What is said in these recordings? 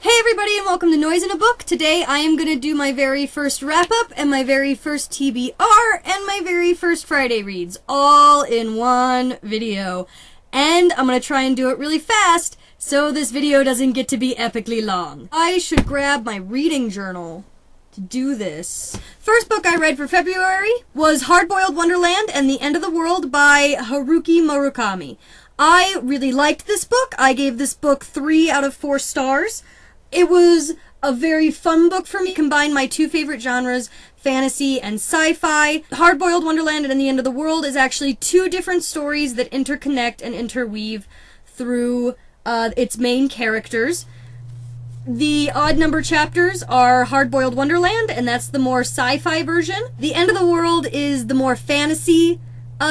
Hey everybody and welcome to Noise in a Book. Today I am going to do my very first wrap-up and my very first TBR and my very first Friday reads all in one video. And I'm going to try and do it really fast so this video doesn't get to be epically long. I should grab my reading journal to do this. First book I read for February was Hard-Boiled Wonderland and the End of the World by Haruki Murakami. I really liked this book. I gave this book 3 out of 4 stars. It was a very fun book for me. Combined my two favorite genres, fantasy and sci-fi. Hard-Boiled Wonderland and The End of the World is actually 2 different stories that interconnect and interweave through its main characters. The odd number chapters are Hard-Boiled Wonderland, and that's the more sci-fi version. The End of the World is the more fantasy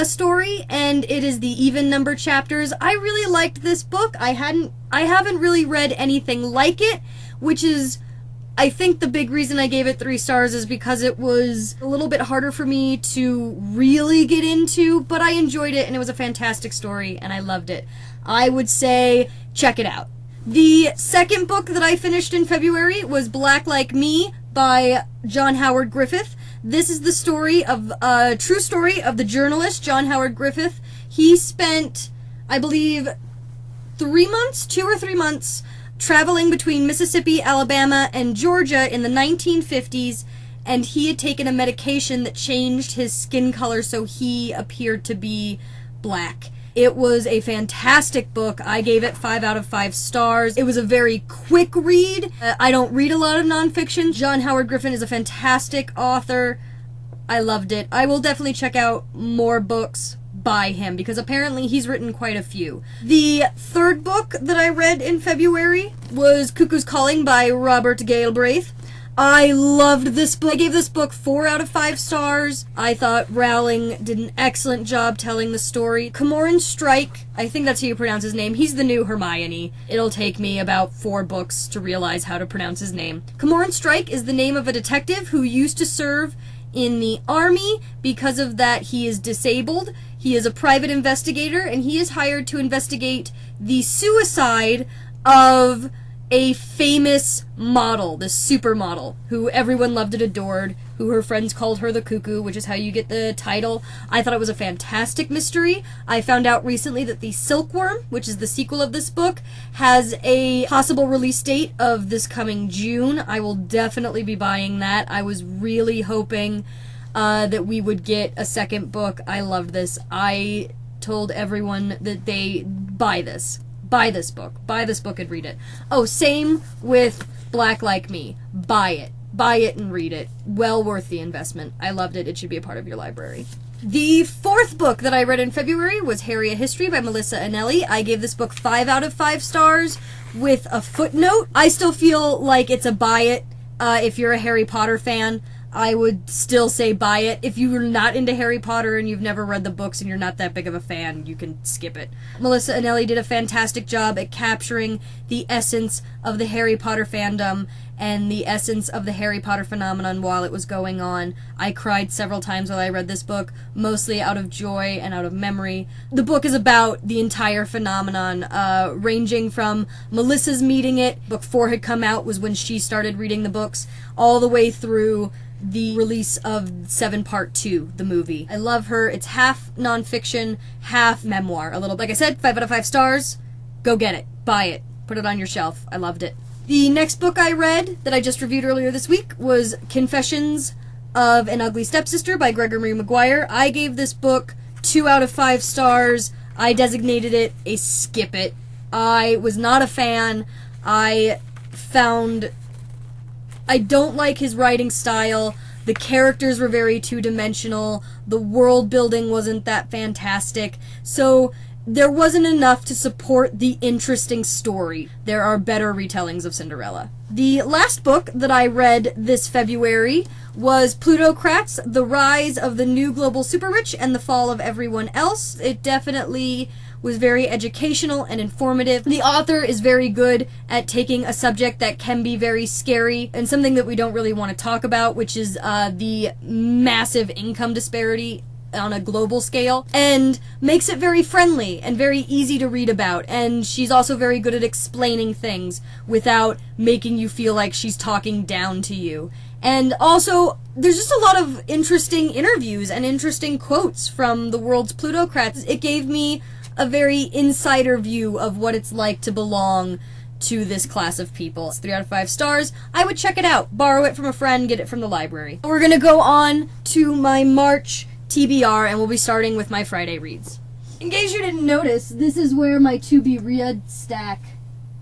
story, and it is the even number chapters. I really liked this book. I haven't really read anything like it, which is, I think, the big reason I gave it 3 stars is because it was a little bit harder for me to really get into, but I enjoyed it, and it was a fantastic story, and I loved it. I would say check it out. The second book that I finished in February was Black Like Me by John Howard Griffith. This is the story of true story of the journalist John Howard Griffith. He spent, I believe, 2 or 3 months, traveling between Mississippi, Alabama, and Georgia in the 1950s, and he had taken a medication that changed his skin color so he appeared to be black. It was a fantastic book. I gave it 5 out of 5 stars. It was a very quick read. I don't read a lot of nonfiction. John Howard Griffin is a fantastic author. I loved it. I will definitely check out more books by him because apparently he's written quite a few. The third book that I read in February was Cuckoo's Calling by Robert Gailbraith. I loved this book. I gave this book 4 out of 5 stars. I thought Rowling did an excellent job telling the story. Camoran Strike, I think that's how you pronounce his name. He's the new Hermione. It'll take me about 4 books to realize how to pronounce his name. Camoran Strike is the name of a detective who used to serve in the army. Because of that, he is disabled. He is a private investigator, and he is hired to investigate the suicide of a famous model, the supermodel, who everyone loved and adored, who her friends called her the Cuckoo, which is how you get the title. I thought it was a fantastic mystery. I found out recently that the Silkworm, which is the sequel of this book, has a possible release date of this coming June. I will definitely be buying that. I was really hoping that we would get a second book. I loved this. I told everyone that they buy this. Buy this book and read it. Oh, same with Black Like Me. Buy it and read it. Well worth the investment. I loved it. It should be a part of your library. The fourth book that I read in February was Harry a History by Melissa Anelli. I gave this book 5 out of 5 stars with a footnote. I still feel like it's a buy it. If you're a Harry Potter fan, I would still say buy it. If you're not into Harry Potter and you've never read the books and you're not that big of a fan, you can skip it. Melissa Anelli did a fantastic job at capturing the essence of the Harry Potter fandom and the essence of the Harry Potter phenomenon while it was going on. I cried several times while I read this book, mostly out of joy and out of memory. The book is about the entire phenomenon, ranging from Melissa's meeting it, book 4 had come out, was when she started reading the books, all the way through the release of 7 Part 2, the movie. I love her. It's half nonfiction, half memoir. A little, like I said, 5 out of 5 stars. Go get it. Buy it. Put it on your shelf. I loved it. The next book I read that I just reviewed earlier this week was Confessions of an Ugly Stepsister by Gregory Maguire. I gave this book 2 out of 5 stars. I designated it a skip it. I was not a fan. I don't like his writing style. The characters were very two-dimensional. The world building wasn't that fantastic. So there wasn't enough to support the interesting story. There are better retellings of Cinderella. The last book that I read this February was Plutocrats, The Rise of the New Global Super-Rich and the Fall of Everyone Else. It definitely was very educational and informative. The author is very good at taking a subject that can be very scary and something that we don't really want to talk about, which is the massive income disparity on a global scale, and makes it very friendly and very easy to read about, and she's also very good at explaining things without making you feel like she's talking down to you. And also, there's just a lot of interesting interviews and interesting quotes from the world's Plutocrats. It gave me a very insider view of what it's like to belong to this class of people. It's 3 out of 5 stars. I would check it out. Borrow it from a friend, get it from the library. We're gonna go on to my March TBR, and we'll be starting with my Friday reads. In case you didn't notice, this is where my to-be-read stack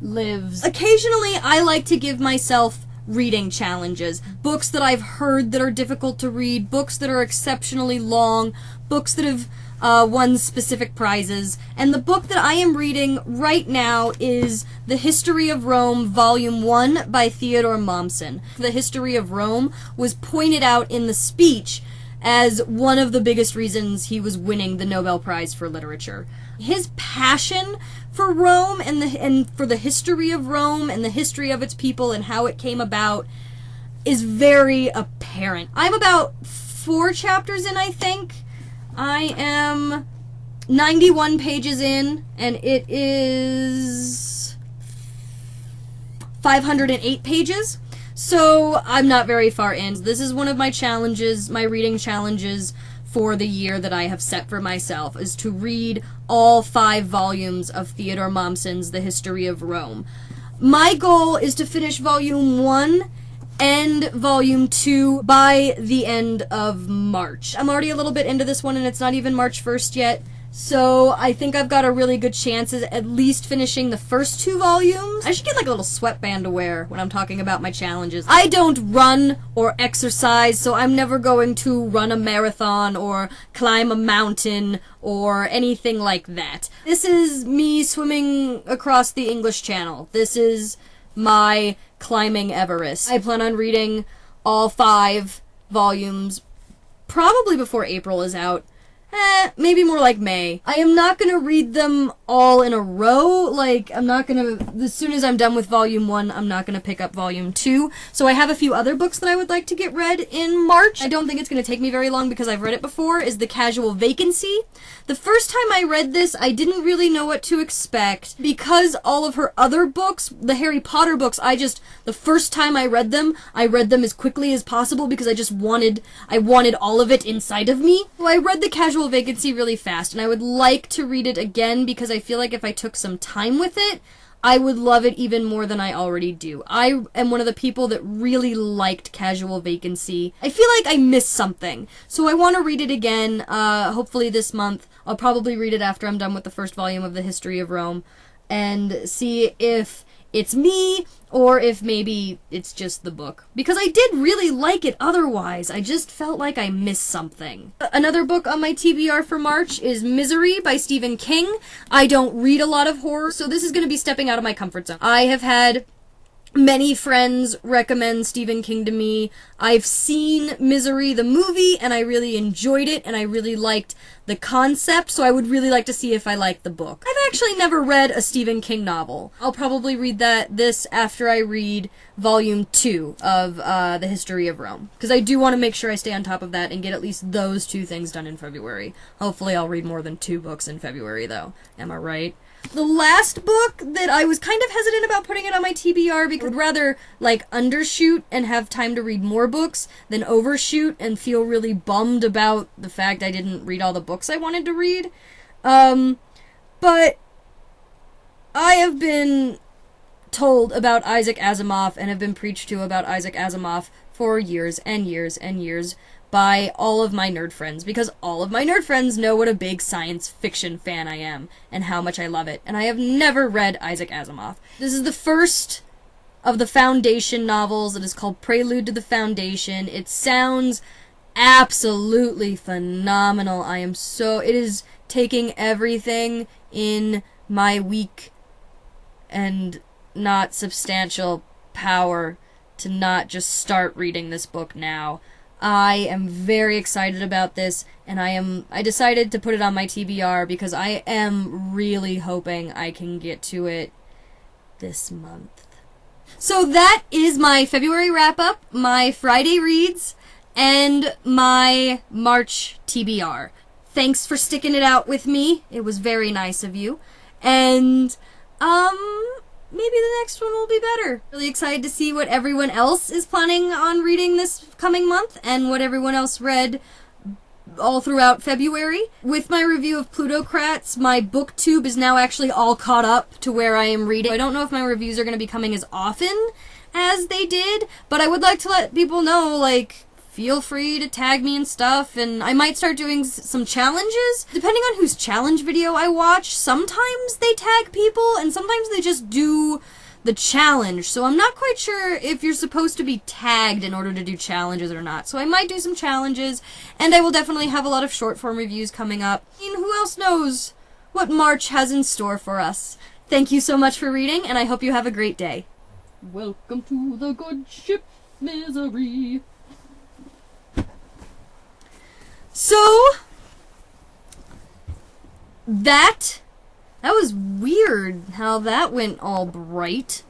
lives. Occasionally, I like to give myself reading challenges. Books that I've heard that are difficult to read, books that are exceptionally long, books that have won specific prizes. And the book that I am reading right now is The History of Rome, Volume 1 by Theodore Mommsen. The History of Rome was pointed out in the speech as one of the biggest reasons he was winning the Nobel Prize for Literature. His passion for Rome and for the history of Rome and the history of its people and how it came about is very apparent. I'm about 4 chapters in, I think. I am 91 pages in, and it is 508 pages. So I'm not very far in. This is one of my challenges, my reading challenges for the year that I have set for myself, is to read all 5 volumes of Theodore Mommsen's The History of Rome. My goal is to finish Volume 1 and Volume 2 by the end of March. I'm already a little bit into this one, and it's not even March 1st yet, so I think I've got a really good chance at least finishing the first 2 volumes. I should get like a little sweatband to wear when I'm talking about my challenges. I don't run or exercise, so I'm never going to run a marathon or climb a mountain or anything like that. This is me swimming across the English Channel. This is my climbing Everest. I plan on reading all 5 volumes probably before April is out. Maybe more like May. I am not gonna read them all in a row. Like, I'm not gonna, as soon as I'm done with Volume 1, I'm not gonna pick up Volume 2. So I have a few other books that I would like to get read in March. I don't think it's gonna take me very long because I've read it before, is The Casual Vacancy. The first time I read this, I didn't really know what to expect because all of her other books, the Harry Potter books, the first time I read them as quickly as possible because I wanted all of it inside of me. So I read The Casual Vacancy really fast, and I would like to read it again because I feel like if I took some time with it, I would love it even more than I already do. I am one of the people that really liked Casual Vacancy. I feel like I missed something, so I want to read it again, hopefully this month. I'll probably read it after I'm done with the first volume of The History of Rome, and see if it's me, or if maybe it's just the book. Because I did really like it otherwise, I just felt like I missed something. Another book on my TBR for March is Misery by Stephen King. I don't read a lot of horror, so this is going to be stepping out of my comfort zone. I have had many friends recommend Stephen King to me. I've seen Misery, the movie, and I really enjoyed it, and I really liked the concept, so I would really like to see if I like the book. I've actually never read a Stephen King novel. I'll probably read this after I read Volume 2 of The History of Rome, because I do want to make sure I stay on top of that and get at least those 2 things done in February. Hopefully I'll read more than 2 books in February, though. Am I right? The last book that I was kind of hesitant about putting it on my TBR because I would rather, like, undershoot and have time to read more books than overshoot and feel really bummed about the fact I didn't read all the books I wanted to read. But I have been told about Isaac Asimov and have been preached to about Isaac Asimov for years and years and years by all of my nerd friends, because all of my nerd friends know what a big science fiction fan I am and how much I love it, and I have never read Isaac Asimov. This is the first of the Foundation novels. It is called Prelude to the Foundation. It sounds absolutely phenomenal. It is taking everything in my weak and not substantial power to not just start reading this book now. I am very excited about this, and I decided to put it on my TBR because I am really hoping I can get to it this month. So that is my February wrap-up, my Friday reads, and my March TBR. thanks for sticking it out with me. It was very nice of you. And, maybe the next one will be better. Really excited to see what everyone else is planning on reading this coming month, and what everyone else read all throughout February. With my review of Plutocrats, my booktube is now actually all caught up to where I am reading. I don't know if my reviews are going to be coming as often as they did, but I would like to let people know, like, feel free to tag me and stuff, and I might start doing some challenges. Depending on whose challenge video I watch, sometimes they tag people, and sometimes they just do the challenge, so I'm not quite sure if you're supposed to be tagged in order to do challenges or not. So I might do some challenges, and I will definitely have a lot of short-form reviews coming up. I mean, who else knows what March has in store for us? Thank you so much for reading, and I hope you have a great day. Welcome to the good ship, Misery. So, that was weird how that went all bright.